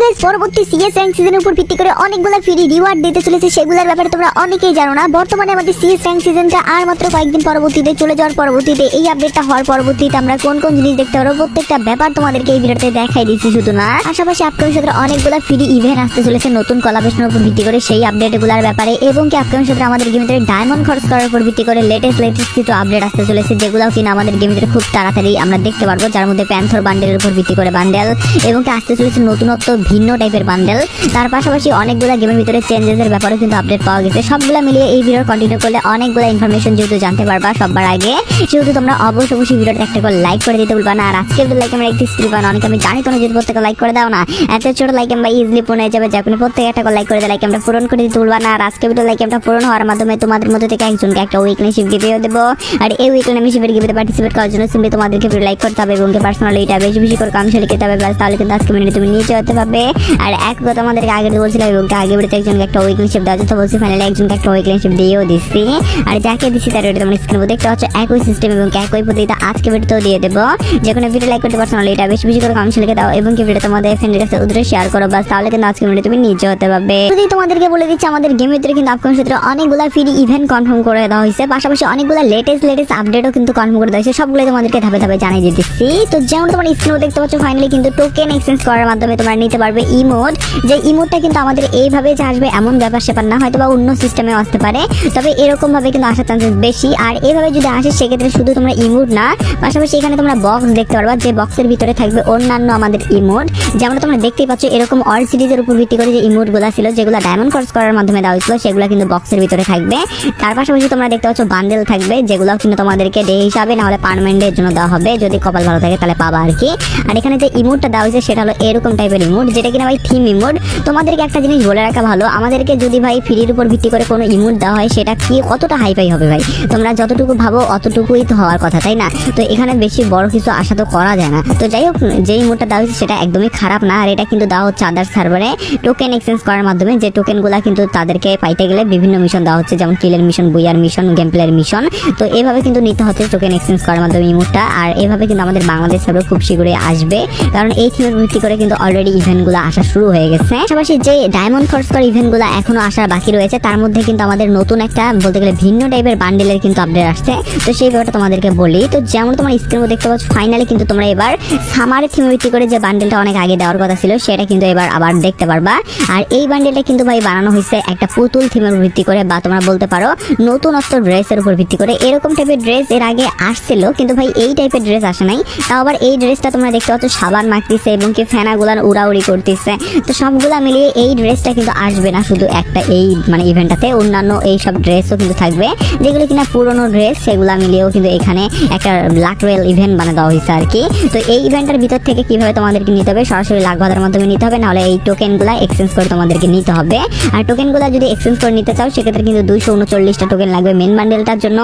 Guys, পরবর্তী CS rank সিজনের উপর ভিত্তি করে অনেকগুলো ফ্রি রিওয়ার্ড দিতে চলেছে, সেগুলোর ব্যাপারে তোমরা অনেকেই জানো না। বর্তমানে আমাদের সিএস র্যাঙ্ক সিজনটা আর মাত্র কয়েকদিন পরবর্তীতে চলে যাওয়ার পরবর্তীতে এই আপডেটটা হওয়ার পরবর্তীতে আমরা কোন কোন জিনিস দেখতে পারবো প্রত্যেকটা ব্যাপার তোমাদেরকে এই ভিডিওতে দেখাই দিচ্ছি। শুধু না, পাশাপাশি আপকামিং সপ্তাহে অনেকগুলো ফ্রি ইভেন্ট আসতে চলেছে নতুন কোলাবরেশনের উপর ভিত্তি করে, সেই আপডেটগুলোর ব্যাপারে এবং কি আপকামিং সপ্তাহে আমাদের গেমের ভিতরে ডায়মন্ড খরচ করার উপর ভিত্তি করে লেটেস্ট কিছু আপডেট আসতে চলেছে, যেগুলো কিনা আমাদের গেমের ভিতরে খুব তাড়াতাড়ি আমরা দেখতে পারবো। যার মধ্যে প্যান্থর বান্ডেলের উপর ভিত্তি করে বান্ডেল এবং কি আসতে চলেছে নতুনত্ব ভিন্ন টাইপের বান্ডেল। তার পাশাপাশি অনেকগুলো গেমের ভিতরে চেঞ্জেসের ব্যাপারেও কিন্তু আপডেট পাওয়া গেছে। সবগুলো মিলিয়ে এই ভিডিও কন্টিনিউ করলে অনেকগুলো ইনফরমেশন যেহেতু জানতে পারবা সবার আগে, সেহেতু তোমরা অবশ্যই ভিডিওটা একটা করে লাইক করে দিতে ভুলবা না। আর আজকে লাইক আমরা একটি স্ক্রিপ পান অনেক আমি জানি তোমরা যদি প্রত্যেকে লাইক করে দাও না, এত ছোট লাইক আমরা ইজিলি পূরণ হয়ে যাবে। যখন প্রত্যেকে একটা করে লাইক করে লাইক আমরা পূরণ করে দিতে ভুলবা না। আর আজকে ভিডিও লাইক আমরা পূরণ হওয়ার মাধ্যমে তোমাদের মধ্যে থেকে একজনকে একটা উইকলি শিপ গিফট দেবো। আর এই উইকলি আমি শিপের গিফটে পার্টিসিপেট করার জন্য সিম্পলি তোমাদেরকে ভিডিও লাইক করতে হবে এবং পার্সোনালি এটা বেশি বেশি করে কামশালি খেতে হবে, তাহলে কিন্তু আজকে মিনিটে তুমি নিচে হতে পারবে। আর এক কথা আমাদেরকে আগে বলছিলাম এবং আগে বেড়ে একজনকে একটা উইকলি শিপ দেওয়া যেত বলছি, ফাইনালি একজনকে একটা উইকলি শিপ দিয়েও দিচ্ছি। আর যাকে দিচ্ছি তার ওটা তোমরা স্ক্রিনে দেখতে পাচ্ছ একই সিস্টেম এবং একই পদ্ধতিতে আজকে ভিডিওতেও দিয়ে দেবো। যে কোনো ভিডিও লাইক করতে পার্সোনালি এটা বেশি বেশি করে কামশালি লিখে দাও এবং কি ভিডিও তোমাদের ফ্রেন্ডের কাছে উদ্দেশ্যে শেয়ার করো, বাস তাহলে কিন্তু আজকে মিনিটে তুমি নিচে হতে পারবে। যদি তোমাদেরকে বলে দিচ্ছি আমাদের গেমের ভিতরে কিন্তু আপকামিং সূত্রে অনেকগুলো ফ্রি ইভেন্ট কনফার্ম করে দেওয়া হয়েছে, পাশাপাশি অনেকগুলো লেটেস্ট আপডেটও কিন্তু কনফার্ম করে দেওয়া হয়েছে। সবগুলো তোমাদেরকে ধাপে ধাপে জানিয়ে দিচ্ছি। তো যেমন তোমার স্ক্রিনে দেখতে পাচ্ছ ফাইনালি কিন্তু টোকেন এক্সচেঞ্জ করার মাধ্যমে তোমরা নিতে পারবে ইমোট। যে ইমোটটা কিন্তু আমাদের এইভাবে যে আসবে এমন ব্যাপার সেপার না, হয়তো বা অন্য সিস্টেমেও আসতে পারে, তবে এরকম ভাবে কিন্তু আসার চান্সেস বেশি। আর এইভাবে যদি আসে সেক্ষেত্রে শুধু তোমরা ইমোট না, পাশাপাশি এখানে তোমরা বক্স দেখতে পারবা, যে বক্সের ভিতরে থাকবে অন্যান্য আমাদের ইমোট। যেমন তোমরা দেখতেই পাচ্ছ এরকম অল সিরিজের উপর ভিত্তি করে যে ইমোটগুলো ছিল, যেগুলো ডায়মন্ড খরচ করার মাধ্যমে দেওয়া হয়েছিল, সেগুলো কিন্তু বক্সের ভিতরে থাকবে। তার পাশাপাশি তোমরা দেখতে পাচ্ছ বান্ডেল থাকবে, যেগুলো কিন্তু তোমাদেরকে ডে হিসাবে না হলে পার্মানেন্টের জন্য দেওয়া হবে, যদি কপাল ভালো থাকে তাহলে পাবা আর কি। আর এখানে যে ইমোটটা দেওয়া হয়েছে সেটা হলো এরকম টাইপের ইমোট, যেটা কিনা ভাই থিম ইমোট। তোমাদেরকে একটা জিনিস বলে রাখা ভালো, আমাদেরকে যদি ভাই ফ্রির উপর ভিত্তি করে কোনো ইমোট দেওয়া হয় সেটা কি কতটা হাইফাই হবে ভাই, তোমরা যতটুকু ভাবো অতটুকুই তো হওয়ার কথা, তাই না? তো এখানে বেশি বড় কিছু আশা তো করা যায় না। তো যাই হোক, যে ইমোটটা দেওয়া হয়েছে সেটা একদমই খারাপ না। আর এটা কিন্তু দেওয়া হচ্ছে আদার সার্ভারে টোকেন এক্সচেঞ্জ করার মাধ্যমে, যে টোকেনগুলো কিন্তু তাদেরকে পাইতে গেলে বিভিন্ন মিশন দেওয়া হচ্ছে, যেমন কিলের মিশন, বুয়ার মিশন, গেম প্লেয়ার মিশন। তো এইভাবে কিন্তু নিতে হচ্ছে টোকেন এক্সচেঞ্জ করার মাধ্যমে ইমোটটা। আর এইভাবে কিন্তু আমাদের বাংলাদেশ সার্ভারে খুব শীঘ্রই আসবে, কারণ এই থিমের ভিত্তি করে কিন্তু অলরেডি ইভেন্টগুলো আসা শুরু হয়ে গেছে। পাশাপাশি যে ডায়মন্ড খরচ করা ইভেন্টগুলো এখনো আসার বাকি রয়েছে, তার মধ্যে কিন্তু আমাদের নতুন একটা বলতে গেলে ভিন্ন টাইপের বান্ডেলের কিন্তু আপডেট আসছে। তো সেই ব্যাপারটা তোমাদেরকে বলি। তো যেমন তোমার স্ক্রিনে দেখতে পাচ্ছ ফাইনালি কিন্তু তোমরা এবার সামারের থিমে ভিত্তি করে যে বান্ডেলটা অনেক আগে দেওয়ার কথা ছিল সেটা কিন্তু এবার আবার দেখতে পারবা। আর এই বান্ডেলটা কিন্তু ভাই বানানো হয়েছে একটা পুতুল থিমের ভিত্তি করে, বা তোমরা বলতে পারো নতুনত্ব ড্রেসের উপর ভিত্তি করে। এরকম টাইপের ড্রেস এর আগে আসছিল, কিন্তু ভাই এই টাইপের ড্রেস আসে নাই। তাও আবার এই ড্রেসটা তোমরা দেখতে পাচ্ছ সাবান মাখতেছে এবং কি ফেনাগুলার উড়াউড়ি করতেছে। তো সবগুলা মিলিয়ে এই ড্রেসটা কিন্তু আসবে না শুধু একটা এই মানে ইভেন্টটাতে, অন্যান্য এই সব ড্রেসও কিন্তু থাকবে, যেগুলো কিনা পুরোনো ড্রেস, সেগুলো মিলিয়েও কিন্তু এখানে একটা লাক রয়্যাল ইভেন্ট বানিয়ে দেওয়া হয়েছে আর কি। তো এই ইভেন্টের ভিতর থেকে কিভাবে তোমাদেরকে নিতে হবে, সরাসরি লাখ বাঁধার মাধ্যমে নিতে হবে, নাহলে এই টোকেনগুলো এক্সচেঞ্জ করে তোমাদেরকে নিতে হবে। আর টোকেনগুলো যদি এক্সচেঞ্জ করে নিতে চাও সেক্ষেত্রে কিন্তু 239টা টোকেন লাগবে মেন বান্ডেলটার জন্য,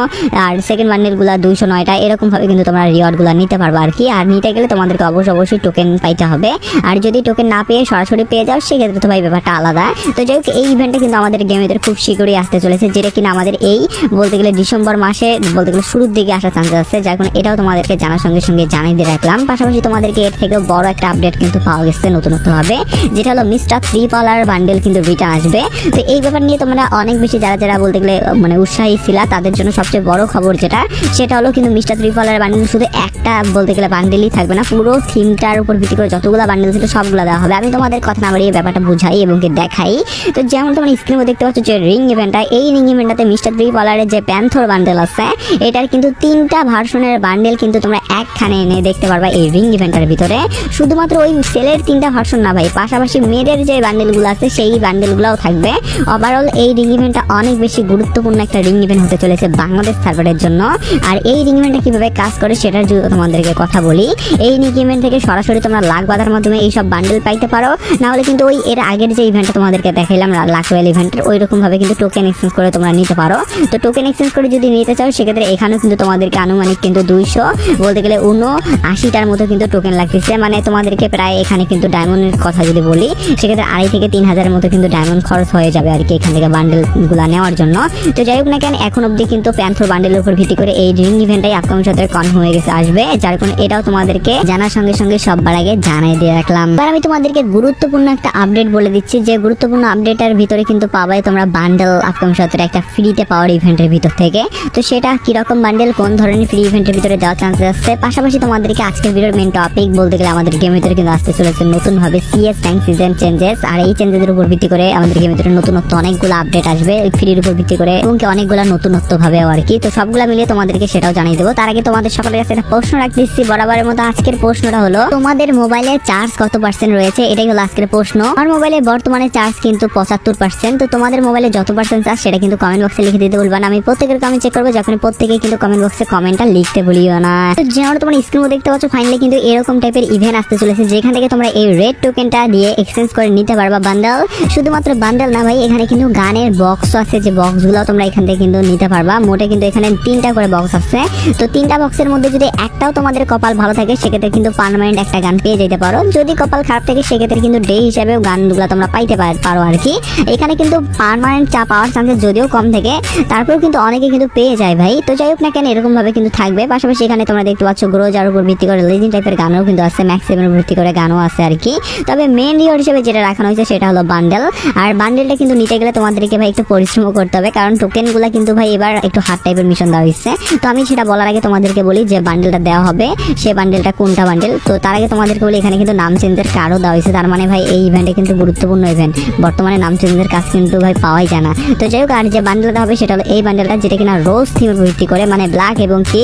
আর সেকেন্ড বান্ডেলগুলো 209টা। এরকম ভাবে কিন্তু তোমরা রিওয়ার্ডগুলো নিতে পারবে আর কি। আর নিতে গেলে তোমাদেরকে অবশ্যই টোকেন পাইতে হবে, আর যদি টোকেন না পেয়ে সরাসরি পেয়ে যাও সেক্ষেত্রে তো ভাই ব্যাপারটা আলাদা। তো যাই হোক, এই ইভেন্টটা কিন্তু আমাদের গেমের খুব শীঘ্রই আসতে চলেছে, যেটা কিনা আমাদের এই বলতে গেলে ডিসেম্বর মাসে বলতে গেলে শুরুর দিকে আসার চান্সেস আছে, যার কারণে এটাও তোমাদেরকে জানার সঙ্গে সঙ্গে জানিয়ে দিয়ে রাখলাম। পাশাপাশি তোমাদেরকে এর থেকেও বড় একটা আপডেট কিন্তু পাওয়া গেছে নতুনত্ব হবে, যেটা হলো মিস্টার 3 পালার বান্ডেল কিন্তু রিটার্ন আসবে। তো এই ব্যাপার নিয়ে তোমরা অনেক বেশি যারা বলতে গেলে মানে উৎসাহী ছিল, তাদের জন্য সবচেয়ে বড় খবর সেটা হলো কিন্তু মিস্টার 3 পালার বান্ডেল শুধু একটা বলতে গেলে বান্ডেলই থাকবে না, পুরো থিমটার উপর ভিত্তি করে যতগুলো বান্ডেল ছিল সবগুলো দেওয়া হবে। আমি তোমাদের কথা না বাড়িয়ে ব্যাপারটা বুঝাই এবং দেখাই। তো যেমন তোমরা স্ক্রিনে দেখতে পাচ্ছ যে রিং ইভেন্টটা, এই রিং ইভেন্টটাতে মিস্টার 3 পালারের যে প্যান্থর বান্ডেল আছে, এটার কিন্তু 3টা ভার্সনের বান্ডেল কিন্তু তোমরা একখানে এনে দেখতে পারবা এই রিং ইভেন্টের ভিতরে। শুধুমাত্র ওই সেলের 3টা ভার্সন না ভাই, পাশাপাশি মেয়েদের যে বান্ডেলগুলো আছে সেই বান্ডেলগুলোও থাকবে। ওভারঅল এই রিং ইভেন্টটা অনেক বেশি গুরুত্বপূর্ণ একটা রিং ইভেন্ট হতে চলেছে বাংলাদেশ সার্ভারের জন্য। আর এই রিং ইভেন্টটা কিভাবে কাজ করে সেটার যদি তোমাদেরকে কথা বলি, এই রিং ইভেন্ট থেকে সরাসরি তোমরা লাখ বাঁধার মাধ্যমে এই সব বান্ডেল পাইতে পারো, না হলে কিন্তু ওই এর আগের যে ইভেন্টটা তোমাদেরকে দেখাইলাম লাক রয়্যাল ইভেন্টের, ওই রকম ভাবে কিন্তু টোকেন এক্সচেঞ্জ করে তোমরা নিতে পারো। তো টোকেন এক্সচেঞ্জ করে যদি নিতে চাও সেক্ষেত্রে এখানেও কিন্তু তোমাদেরকে আনুমানিক কিন্তু 200 বলতে গেলে 79টার মতো কিন্তু টোকেন লাগতেছে। মানে তোমাদেরকে প্রায় এখানে কিন্তু ডায়মন্ডের কথা যদি বলি সেক্ষেত্রে 2,500 থেকে 3,000-এর মতো কিন্তু ডায়মন্ড খরচ হয়ে যাবে আর কি এখান থেকে বান্ডেলগুলো নেওয়ার জন্য। তো যাই হোক না কেন, এখন অবধি কিন্তু প্যান্থর বান্ডেলের উপর ভিত্তি করে এই রিং ইভেন্টটাই আপকামিং সপ্তাহে কনফার্ম হয়ে গেছে আসবে, যার কারণে এটাও তোমাদেরকে জানার সঙ্গে সঙ্গে সবার আগে জানিয়ে দিয়ে রাখলাম। আর আমি তোমাদেরকে তোমাদেরকে গুরুত্বপূর্ণ একটা আপডেট বলে দিচ্ছি, যে গুরুত্বপূর্ণ আপডেটের ভিতরে কিন্তু পাবাই তোমরা বান্ডেল আপকামিং সত্তর একটা ফ্রিতে পাওয়ার ইভেন্টের ভিতর থেকে। তো সেটা কিরকম বান্ডেল, কোন ধরনের ফ্রি ইভেন্টের ভিতরে দেওয়ার চান্সেস আছে, পাশাপাশি তোমাদেরকে আজকের ভিডিওর মেন টপিক বলতে গেলে আমাদের গেমের ভিতরে কিন্তু আসতে চলেছে নতুনভাবে সিএস র্যাঙ্ক সিজন চেঞ্জেস। আর এই চেঞ্জেসের উপর ভিত্তি করে আমাদের গেমের ভিতরে নতুনত্ব অনেকগুলো আপডেট আসবে ফ্রির উপর ভিত্তি করে, এবং অনেকগুলো নতুনত্ব ভাবে আর কি। তো সবগুলো মিলিয়ে তোমাদেরকে সেটাও জানিয়ে দেবো। তার আগে তোমাদের সকলের কাছে একটা প্রশ্ন রাখতেছি বরাবরের মতো। আজকের প্রশ্নটা হলো, তোমাদের মোবাইলে চার্জ কত পার্সেন্ট রয়েছে? এটাই হলো আজকের প্রশ্ন। আমার মোবাইলে বর্তমানে চার্জ কিন্তু 75%। তো তোমাদের মোবাইলে যত পার্সেন্ট চার্জ সেটা কিন্তু কমেন্ট বক্সে লিখে দিতে বলবা না। আমি প্রত্যেকের কমেন্ট চেক করবো, যখন প্রত্যেকে কিন্তু কমেন্ট বক্সে কমেন্টটা লিখতে বলিও না। তো যেমন তোমরা স্ক্রিনে দেখতে পাচ্ছ, ফাইনালি কিন্তু এরকম টাইপের ইভেন্ট আসতে চলেছে, যেখান থেকে তোমরা এই রেড টোকেনটা দিয়ে এক্সচেঞ্জ করে নিতে পারবা বান্ডেল। শুধুমাত্র বান্ডেল না ভাই, এখানে কিন্তু গানের বক্স আছে, যে বক্সগুলো তোমরা এখান থেকে কিন্তু নিতে পারবা। মোটে কিন্তু এখানে 3টা করে বক্স আছে। তো 3টা বক্সের মধ্যে যদি একটাও তোমাদের কপাল ভালো থাকে, সেক্ষেত্রে কিন্তু পার্মানেন্ট একটা গান পেয়ে যেতে পারো। যদি কপাল খারাপ থাকে, সেক্ষেত্রে কিন্তু ডে হিসাবেও গানগুলো তোমরা পাইতে পারো আর কি। এখানে কিন্তু পার্মানেন্ট পাওয়ার চান্সেস যদিও কম থাকে, তারপরেও কিন্তু অনেকে কিন্তু পেয়ে যায় ভাই। তো যাই হোক না কেন, এরকম ভাবে কিন্তু থাকবে। পাশাপাশি এখানে তোমরা দেখতে পাচ্ছ গ্রোজার উপর ভিত্তি করে লেজেন্ড টাইপের গানও কিন্তু আছে, ম্যাক্সিমামের উপর ভিত্তি করে গানও আছে আর কি। তবে মেন রিওয়ার্ড হিসেবে যেটা রাখানো হয়েছে সেটা হলো বান্ডেল। আর বান্ডেলটা কিন্তু নিতে গেলে তোমাদেরকে ভাই একটু পরিশ্রম করতে হবে, কারণ টোকেনগুলো কিন্তু ভাই এবার একটু হার্ড টাইপের মিশন দেওয়া হয়েছে। তো আমি সেটা বলার আগে তোমাদেরকে বলি যে বান্ডেলটা দেওয়া হবে, সে বান্ডেলটা কোনটা বান্ডেল। তো তার আগে তোমাদেরকে বলি, এখানে কিন্তু নাম চেঞ্জের কার্ডও দেওয়া হয়েছে। তার মানে ভাই এই ইভেন্টে কিন্তু গুরুত্বপূর্ণ ইভেন্ট, বর্তমানে নাম চেঞ্জের কাজ কিন্তু ভাই পাওয়াই যায় না। তো যাই হোক, আর যে বান্ডেলটা হবে সেটা হলো এই বান্ডেলটা, যেটা কিনা রোজ থিমের ভিত্তি করে, মানে ব্ল্যাক এবং কি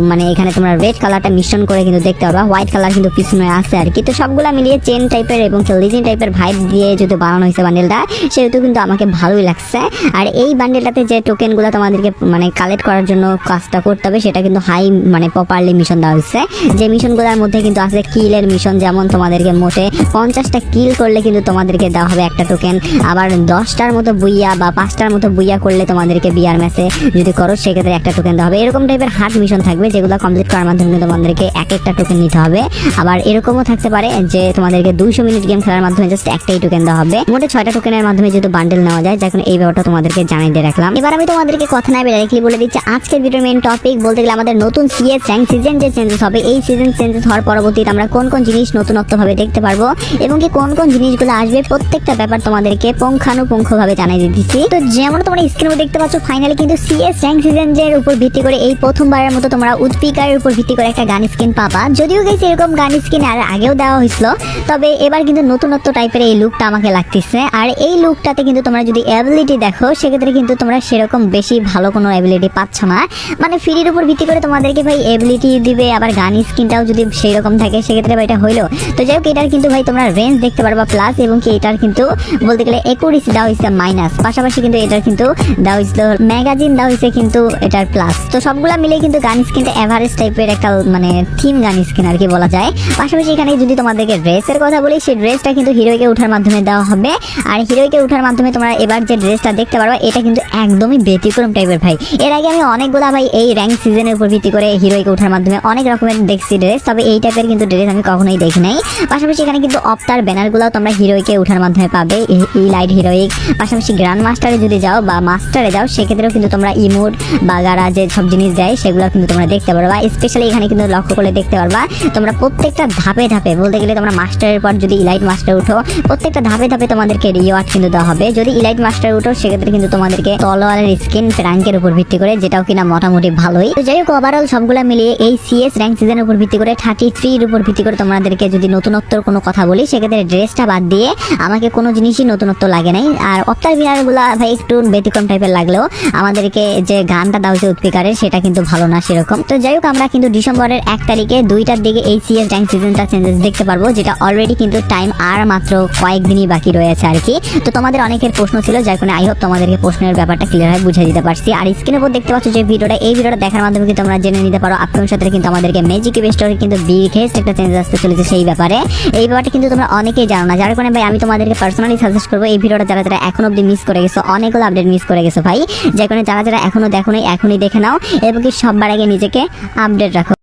মানে এখানে তোমরা রেড কালারটা মিশ্রণ করে কিন্তু দেখতে পারবা। হোয়াইট কালার কিন্তু পিছনে আছে আর কি। তো সবগুলা মিলিয়ে চেন টাইপের এবং লিজেন্ড টাইপের ভাইব দিয়ে যদি বানানো হয়েছে বান্ডেলটা, সেহেতু কিন্তু আমাকে ভালোই লাগছে। আর এই বান্ডেলটাতে যে টোকেনগুলো তোমাদেরকে মানে কালেক্ট করার জন্য কাজটা করতে হবে, সেটা কিন্তু হাই মানে প্রপারলি মিশন দেওয়া হয়েছে। যে মিশনগুলোর মধ্যে কিন্তু আছে কিলের মিশন, যেমন তোমাদেরকে মোটে 50টা কিল করলে কিন্তু তোমাদেরকে দেওয়া হবে একটা টোকেন। আবার 10টার মতো বুইয়া বা 5টার মতো বুইয়া করলে তোমাদেরকে বিয়ার ম্যাচে যদি করো, সেক্ষেত্রে একটা টোকেন দেওয়া হবে। এরকম টাইপের হার্ড মিশন থাকবে, যেগুলো কমপ্লিট করার মাধ্যমে তোমাদেরকে এক একটা টোকেন নিতে হবে। আবার এরকমও থাকতে পারে যে তোমাদেরকে 200 মিনিট গেম খেলার মাধ্যমে জাস্ট একটাই টোকেন দেওয়া হবে। মোটে 6টা টোকেনের মাধ্যমে যেহেতু বান্ডেল নেওয়া যায়, যখন এই ব্যাপারটা তোমাদেরকে জানিয়ে দিয়ে রাখলাম। এবার আমি তোমাদেরকে কথা না ডাইরেক্টলি বলে দিচ্ছি আজকের ভিডিওর মেইন টপিক বলতে গেলে, আমাদের নতুন সিএস র্যাঙ্ক সিজন যে চেঞ্জেস হবে, এই সিজন চেঞ্জেস হওয়ার পরবর্তীতে আমরা কোন কোন জিনিস নতুনত্বভাবে দেখতে পারবো এবং কি কোন কোন জিনিসগুলো আসবে, প্রত্যেকটা ব্যাপার তোমাদেরকে পুঙ্খানুপুঙ্খভাবে জানিয়ে দিচ্ছি। তো যেমন তোমরা স্ক্রিনে দেখতে পাচ্ছ, ফাইনালি কিন্তু সিএস র্যাঙ্ক সিজনের উপর ভিত্তি করে এই প্রথমবারের মতো তোমরা উৎপিকারের উপর ভিত্তি করে একটা গান স্কিন পাবা। যদিও গেছে এরকম গান স্কিন আর আগেও দেওয়া হয়েছিল, তবে এবার কিন্তু নতুনত্ব টাইপের এই লুকটা আমাকে লাগতেছে। আর এই লুকটাতে কিন্তু তোমরা যদি অ্যাবিলিটি দেখো, সেক্ষেত্রে কিন্তু তোমরা সেরকম বেশি ভালো কোনো অ্যাবিলিটি পাচ্ছ না। মানে ফ্রির উপর ভিত্তি করে তোমাদেরকে ভাই অ্যাবিলিটি দিবে, আবার গান স্কিনটাও যদি সেই রকম থাকে, সেক্ষেত্রে ভাই এটা হইলো। তো যাই হোক, এটার কিন্তু ভাই তোমরা রেঞ্জ দেখতে পারবা প্লাস, এবং কি এটার কিন্তু বলতে গেলে একুরেসি দেওয়া হয়েছে মাইনাস, পাশাপাশি কিন্তু এটার কিন্তু দেওয়া হয়েছিল ম্যাগাজিন দেওয়া হয়েছে কিন্তু এটার প্লাস। তো সবগুলা মিলে কিন্তু গান স্কিনটা এভারেজ টাইপের একটা মানে থিম গান স্কিন আর কি বলা যায়। পাশাপাশি এখানে যদি তোমাদেরকে ড্রেসের কথা বলি, সেই ড্রেসটা কিন্তু হিরোইকে ওঠার মাধ্যমে দেওয়া হবে। আর হিরোইকে ওঠার মাধ্যমে তোমরা এবার যে ড্রেসটা দেখতে পারবা, এটা কিন্তু একদমই ব্যতিক্রম টাইপের ভাই। এর আগে আমি অনেকগুলা ভাই এই র্যাঙ্ক সিজনের উপর ভিত্তি করে হিরোইকে ওঠার মাধ্যমে অনেক রকমের দেখছি ড্রেস, তবে এই টাইপের কিন্তু ড্রেস আমি কখনোই দেখি নাই। পাশাপাশি এখানে কিন্তু অফতার ব্যানারগুলো তোমরা হিরোইকে ওঠার মাধ্যমে পাবে, এই লাইট হিরোইক। পাশাপাশি গ্র্যান্ড মাস্টারে যদি যাও বা মাস্টারে যাও, সেক্ষেত্রেও কিন্তু তোমরা ইমোট বা গারা যে সব জিনিস দেয়, সেগুলো কিন্তু তোমরা দেখতে পারবা। স্পেশালি এখানে কিন্তু লক্ষ্য করে দেখতে পারবা তোমরা প্রত্যেকটা ধাপে ধাপে, বলতে গেলে তোমরা মাস্টারের পর যদি ইলাইট মাস্টার উঠো, প্রত্যেকটা ধাপে ধাপে তোমাদেরকে রিওয়ার্ড কিন্তু দেওয়া হবে। যদি ইলাইট মাস্টার উঠো, সেক্ষেত্রে কিন্তু তোমাদেরকে তলোয়ারের স্কিন র্যাঙ্কের উপর ভিত্তি করে, যেটাও কিনা মোটামুটি ভালোই। তো যাই হোক, ওভারঅল সবগুলা মিলিয়ে এই সিএস র্যাঙ্ক সিজনের উপর ভিত্তি করে 33 উপর ভিত্তি করে তোমাদেরকে যদি নতুনত্বর কোনো কথা বলি, সেক্ষেত্রে ড্রেসটা বাদ দিয়ে আমাকে কোনো জিনিসই নতুনত্ব লাগে নাই। আর অফতার বিনারগুলো ভাই একটু ব্যতিক্রম টাইপের লাগলেও আমাদেরকে যে গানটা দেওয়া হয়েছে উৎপিকারের, সেটা কিন্তু ভালো না সেরকম। তো যাই হোক, আমরা কিন্তু ডিসেম্বরের 1 তারিখে 2টার দিকে এই সিএস র্যাঙ্ক সিজনটা চেঞ্জেস দেখতে পারবো, যেটা অলরেডি কিন্তু টাইম আর মাত্র কয়েকদিনই বাকি রয়েছে আর কি। তো তোমাদের অনেকের প্রশ্ন ছিল, যার কারণে আই হোপ তোমাদেরকে প্রশ্নের ব্যাপারটা ক্লিয়ার হয়ে বুঝিয়ে দিতে পারছি। আর স্ক্রিনের উপর দেখতে পাচ্ছ যে ভিডিওটা, এই ভিডিওটা দেখার মাধ্যমে কিন্তু তোমরা জেনে নিতে পারো আপকামিং সাথে কিন্তু আমাদেরকে ম্যাজিক স্টোরে কিন্তু বিগেস্ট একটা চেঞ্জ আসতে চলেছে সেই ব্যাপারে। এই ব্যাপারটা কিন্তু তোমরা অনেকেই জানো না, যার কারণে ভাই আমি তোমাদেরকে পার্সোনালি সাজেস্ট করবো এই ভিডিওটা যারা যারা এখন অব্দি মিস করে গেছো, অনেকগুলো আপডেট মিস করে গেছো ভাই, যার কারণে যারা যারা এখনো দেখো নাই, এখনই দেখে নাও এবং কি সবার আগে নিজেকে আপডেট রাখো।